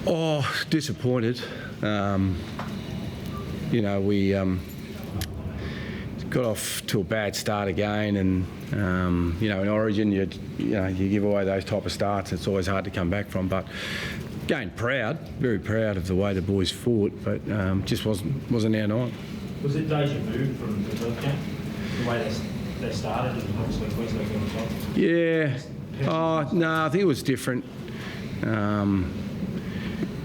Oh, disappointed. We got off to a bad start again, and in Origin, you give away those type of starts. It's always hard to come back from. But again, very proud of the way the boys fought, but just wasn't our night. Was it deja vu from the Perth game? The way they started, and obviously Queensland got on top? Yeah. Oh no, I think it was different.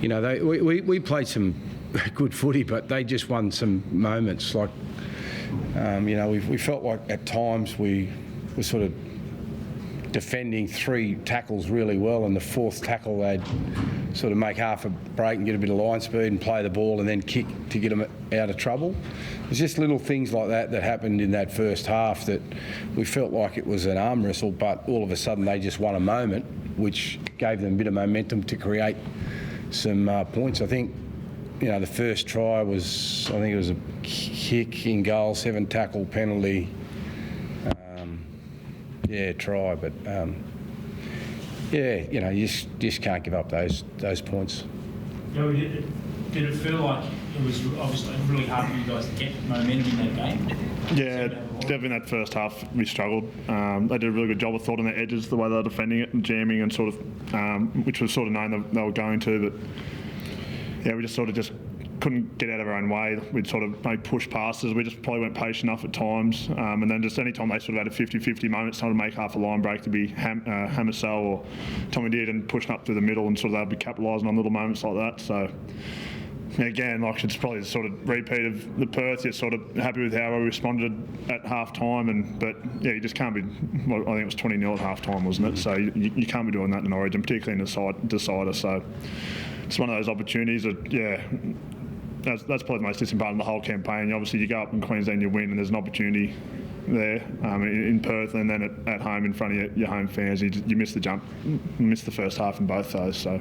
We played some good footy, but they just won some moments. Like, we felt like at times we were sort of defending 3 tackles really well, and the 4th tackle they'd sort of make half a break and get a bit of line speed and play the ball and then kick to get them out of trouble. It's just little things like that happened in that first half that we felt like it was an arm wrestle, but all of a sudden they just won a moment, which gave them a bit of momentum to create some points. I think, the first try was, it was a kick in goal, 7 tackle penalty. Try, but you just can't give up those points. Did it feel like it was obviously really hard for you guys to get momentum in that game? Yeah, definitely in that first half we struggled. They did a really good job, I thought, on their edges, the way they were defending it and jamming and sort of, which was sort of known that they were going to, but yeah, we just couldn't get out of our own way. We'd sort of make push passes. We just probably weren't patient enough at times. And then just any time they sort of had a 50-50 moment, trying to make half a line break to be Hammersell or Tommy Deard and pushing up through the middle, and sort of they'd be capitalising on little moments like that. So again, it's probably the sort of repeat of the Perth. You're sort of happy with how we responded at half time, but you just can't be. Well, I think it was 20-0 at half time, wasn't it? So you can't be doing that in Origin, particularly in the decider. So it's one of those opportunities that that's probably the most disappointing part of the whole campaign. Obviously, you go up in Queensland, you win, and there's an opportunity there in Perth, and then at home in front of your home fans, you miss the jump, miss the first half in both those. So,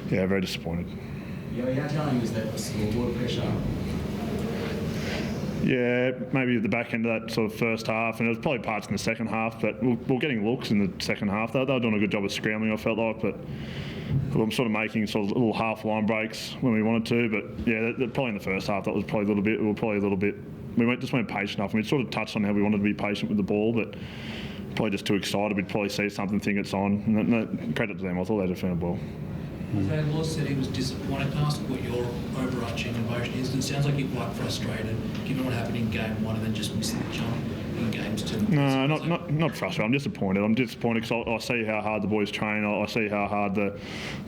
very disappointed. How telling was that scoreboard pressure? Yeah, maybe at the back end of that sort of first half, and it was probably parts in the second half, but we're getting looks in the second half. They were doing a good job of scrambling, I felt like, but I'm sort of making sort of little half line breaks when we wanted to, but probably in the first half that was probably a little bit. We weren't patient enough. And we sort of touched on how we wanted to be patient with the ball, but probably just too excited. We'd probably see something, think it's on. And no credit to them. I thought they defended well. Van Law said he was disappointed. Can I ask what your overarching emotion is? It sounds like you're quite frustrated given what happened in game 1 and then just missing the jump in games 2. No, not frustrated. I'm disappointed. Because I see how hard the boys train. I see how hard the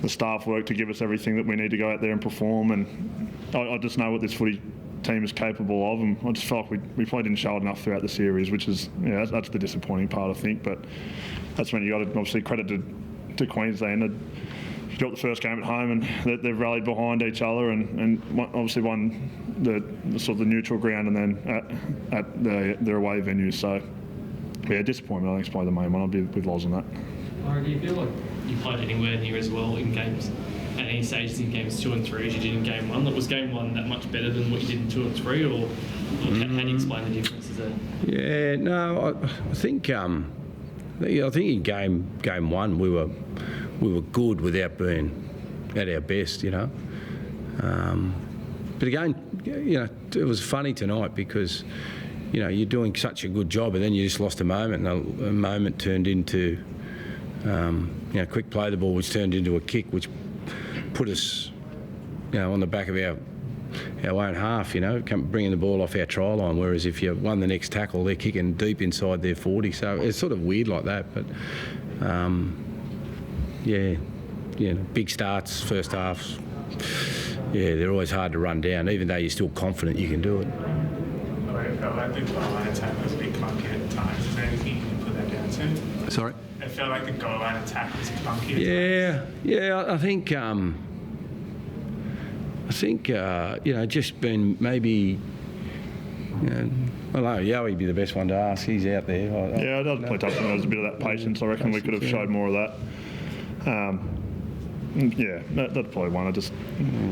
staff work to give us everything that we need to go out there and perform. And I just know what this footy team is capable of. And I just felt like we probably didn't show it enough throughout the series, which is that's the disappointing part, I think. But that's when you got to obviously credit to Queensland. Built the first game at home, and they've rallied behind each other, and obviously won the sort of the neutral ground, and then at their away venue. So disappointment. I think it's probably the main one. I'll be with Loz on that. Do you feel like you played anywhere near as well in games at any stages in games 2 and 3 as you did in game 1? Was game 1 that much better than what you did in 2 and 3, or how do you explain the differences there? Yeah, no, I think in game 1 we were good without being at our best, But again, it was funny tonight because, you're doing such a good job and then you just lost a moment, and a moment turned into, quick play the ball, which turned into a kick, which put us, on the back of our own half, bringing the ball off our try line, whereas if you won the next tackle, they're kicking deep inside their 40. So it's sort of weird like that, but... big starts, first halves. They're always hard to run down, even though you're still confident you can do it. It felt like the goal line attack was a bit clunky at times. Is there anything you can put that down to? Sorry? It felt like the goal line attack was clunky at times. I think just been maybe. I don't know, Yowie would be the best one to ask. He's out there. I'd probably touch on there was a bit of that patience. I reckon we could have showed more of that. That's probably one.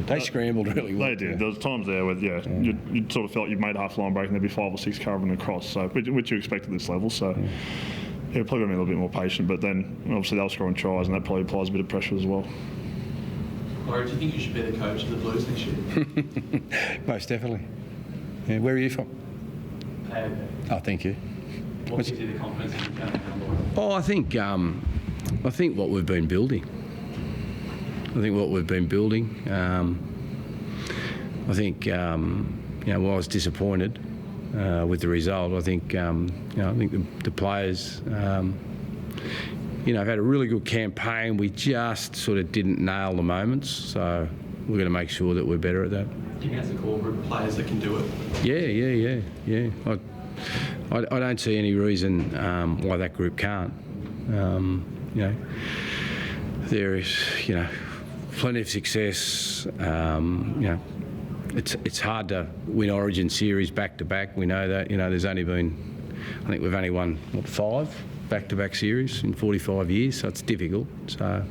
They scrambled really well. They did. There was times there where you sort of felt you'd made half line break and there'd be 5 or 6 covering across. So which you expect at this level. So probably got to be a little bit more patient. But then obviously they were scoring tries, and that probably applies a bit of pressure as well. Laurie, do you think you should be the coach of the Blues next year? Most definitely. Yeah, where are you from? Oh, thank you. What gives you the confidence that you can now, Laurie? Oh, I think what we've been building. I think while I was disappointed with the result, I think the players have had a really good campaign. We just sort of didn't nail the moments, so we're going to make sure that we're better at that. Do you think that's a core group of players that can do it? Yeah. I don't see any reason why that group can't. There is plenty of success. It's hard to win Origin series back to back. We know that. There's only been, I think we've only won 5 back-to-back series in 45 years, so it's difficult. So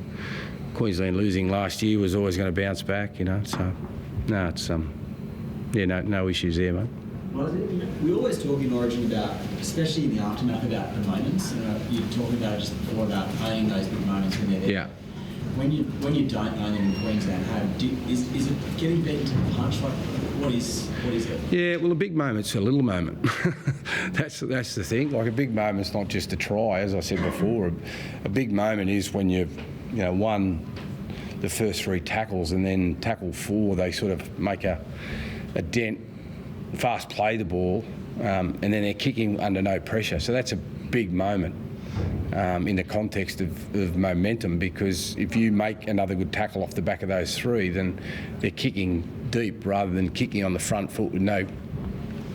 Queensland losing last year was always going to bounce back. So no, it's no issues there, mate. Well, we always talk in Origin about, especially in the aftermath, about the moments. You're talking about it just before about owning those big moments when they're there. Yeah. When you don't own them in Queensland, is it getting beaten to the punch? Like, what is it? Yeah, well, a big moment's a little moment. That's the thing. Like, a big moment's not just a try, as I said before. A big moment is when you've won the first 3 tackles, and then tackle 4, they sort of make a dent, fast play the ball, and then they're kicking under no pressure. So that's a big moment. In the context of momentum, because if you make another good tackle off the back of those 3, then they're kicking deep rather than kicking on the front foot with no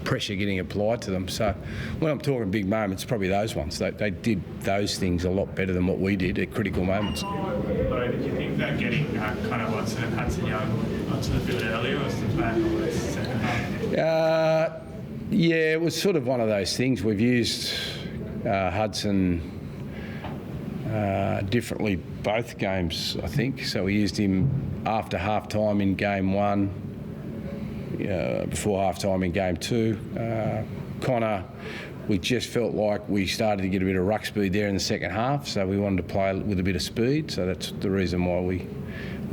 pressure getting applied to them. So when I'm talking big moments, probably those ones. They did those things a lot better than what we did at critical moments. Laurie, did you think that getting kind of Watson and Hudson Young onto the field earlier was the plan always second half? Yeah, it was sort of one of those things. We've used Hudson differently both games, I think. So we used him after half-time in game 1, before half-time in game 2. Connor, we just felt like we started to get a bit of ruck speed there in the second half, so we wanted to play with a bit of speed. So that's the reason why we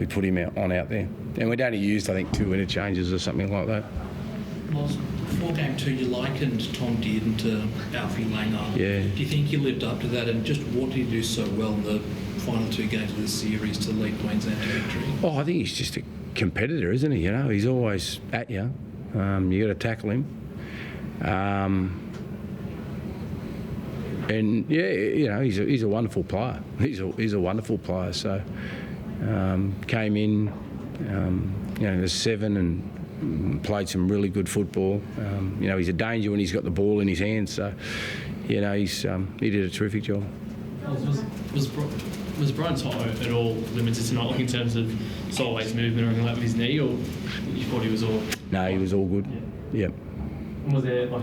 put him out there. And we'd only used, I think, 2 interchanges or something like that. Well, before game 2, you likened Tom Dearden to Alfie Langer. Yeah. Do you think he lived up to that, and just what did he do so well in the final 2 games of the series to lead Queensland to victory? Oh, I think he's just a competitor, isn't he? He's always at you. You got to tackle him. And yeah, he's a wonderful player. He's a wonderful player. So came in, the 7 and played some really good football. He's a danger when he's got the ball in his hands. So, he did a terrific job. Was Brian Toto at all limited tonight, like in terms of sideways movement or anything like with his knee, or you thought he was all? No, he was all good. Yep. Was there I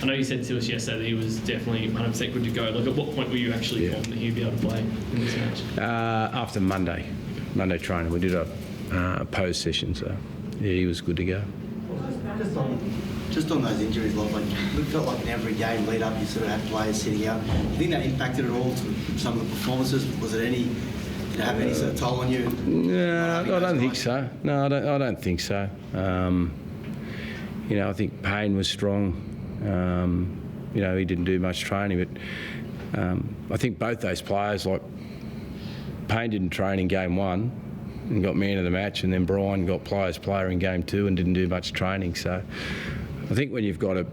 know you said to us yesterday that he was definitely 100% good to go. Like, at what point were you actually confident he'd be able to play in this match? After Monday training, we did a pose session, so yeah, he was good to go. Just on those injuries, like it felt like in every game lead up, you sort of had players sitting out. Do you think that impacted at all to some of the performances? Was it did it have any sort of toll on you? No, I don't think so. No, I don't think so. I think Payne was strong. He didn't do much training, but I think both those players, like Payne didn't train in game 1 and got man of the match, and then Brian got player in game 2 and didn't do much training. So I think when you've got a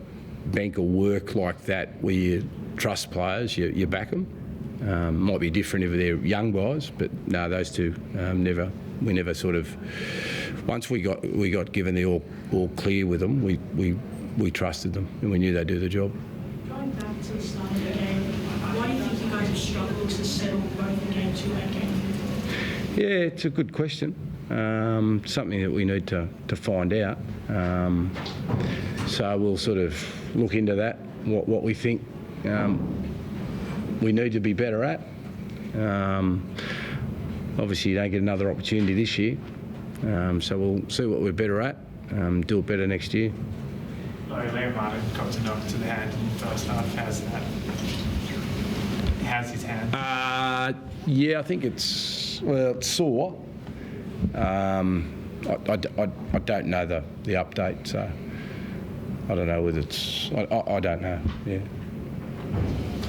bank of work like that where you trust players, you back them. Might be different if they're young guys, but no, those two we never sort of. Once we got given the all clear with them, we trusted them and we knew they'd do the job. Going back to the start of the game, why do you think you guys have struggled to settle both in game 2 and game 3? Yeah, it's a good question. Something that we need to find out. So we'll sort of look into that, what we think we need to be better at. Obviously, you don't get another opportunity this year. So we'll see what we're better at, do it better next year. Liam Martin got to knock to the hand in the first half. How's his hand? Yeah, I think it's sore. I don't know the update, so I don't know whether it's. I don't know. Yeah.